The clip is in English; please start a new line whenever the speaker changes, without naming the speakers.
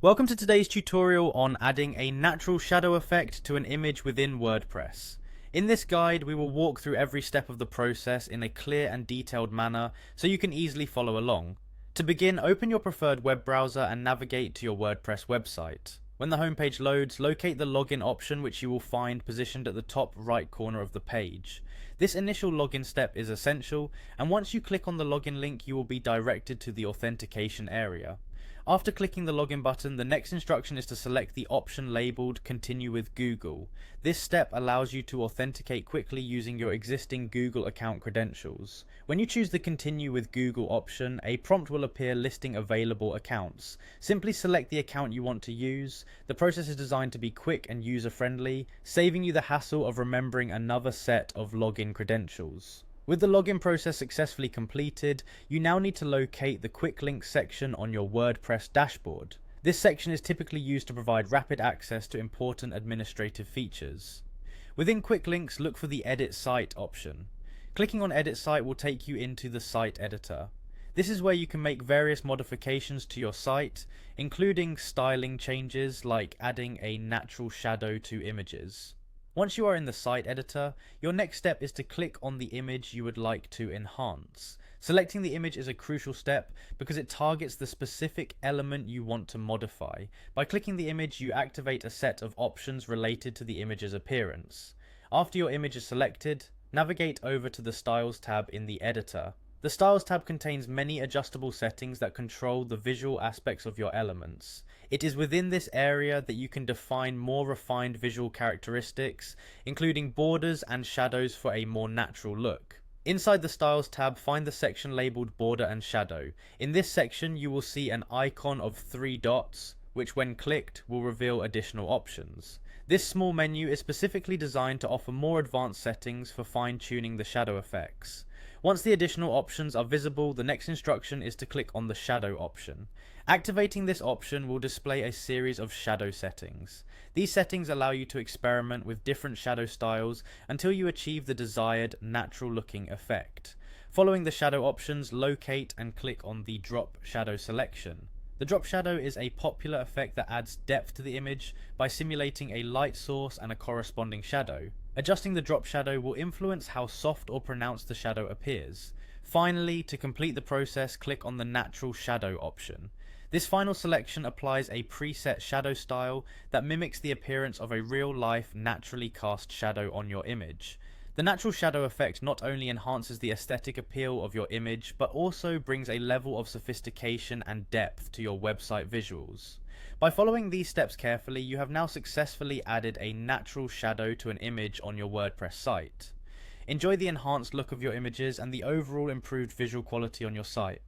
Welcome to today's tutorial on adding a natural shadow effect to an image within WordPress. In this guide, we will walk through every step of the process in a clear and detailed manner so you can easily follow along. To begin, open your preferred web browser and navigate to your WordPress website. When the homepage loads, locate the login option, which you will find positioned at the top right corner of the page. This initial login step is essential, and once you click on the login link, you will be directed to the authentication area. After clicking the login button, the next instruction is to select the option labeled Continue with Google. This step allows you to authenticate quickly using your existing Google account credentials. When you choose the Continue with Google option, a prompt will appear listing available accounts. Simply select the account you want to use. The process is designed to be quick and user-friendly, saving you the hassle of remembering another set of login credentials. With the login process successfully completed, you now need to locate the Quick Links section on your WordPress dashboard. This section is typically used to provide rapid access to important administrative features. Within Quick Links, look for the Edit Site option. Clicking on Edit Site will take you into the site editor. This is where you can make various modifications to your site, including styling changes like adding a natural shadow to images. Once you are in the site editor, your next step is to click on the image you would like to enhance. Selecting the image is a crucial step because it targets the specific element you want to modify. By clicking the image, you activate a set of options related to the image's appearance. After your image is selected, navigate over to the Styles tab in the editor. The Styles tab contains many adjustable settings that control the visual aspects of your elements. It is within this area that you can define more refined visual characteristics, including borders and shadows for a more natural look. Inside the Styles tab, find the section labeled Border and Shadow. In this section, you will see an icon of 3 dots, which when clicked will reveal additional options. This small menu is specifically designed to offer more advanced settings for fine-tuning the shadow effects. Once the additional options are visible, the next instruction is to click on the shadow option. Activating this option will display a series of shadow settings. These settings allow you to experiment with different shadow styles until you achieve the desired natural looking effect. Following the shadow options, locate and click on the drop shadow selection. The drop shadow is a popular effect that adds depth to the image by simulating a light source and a corresponding shadow. Adjusting the drop shadow will influence how soft or pronounced the shadow appears. Finally, to complete the process, click on the natural shadow option. This final selection applies a preset shadow style that mimics the appearance of a real-life, naturally cast shadow on your image. The natural shadow effect not only enhances the aesthetic appeal of your image, but also brings a level of sophistication and depth to your website visuals. By following these steps carefully, you have now successfully added a natural shadow to an image on your WordPress site. Enjoy the enhanced look of your images and the overall improved visual quality on your site.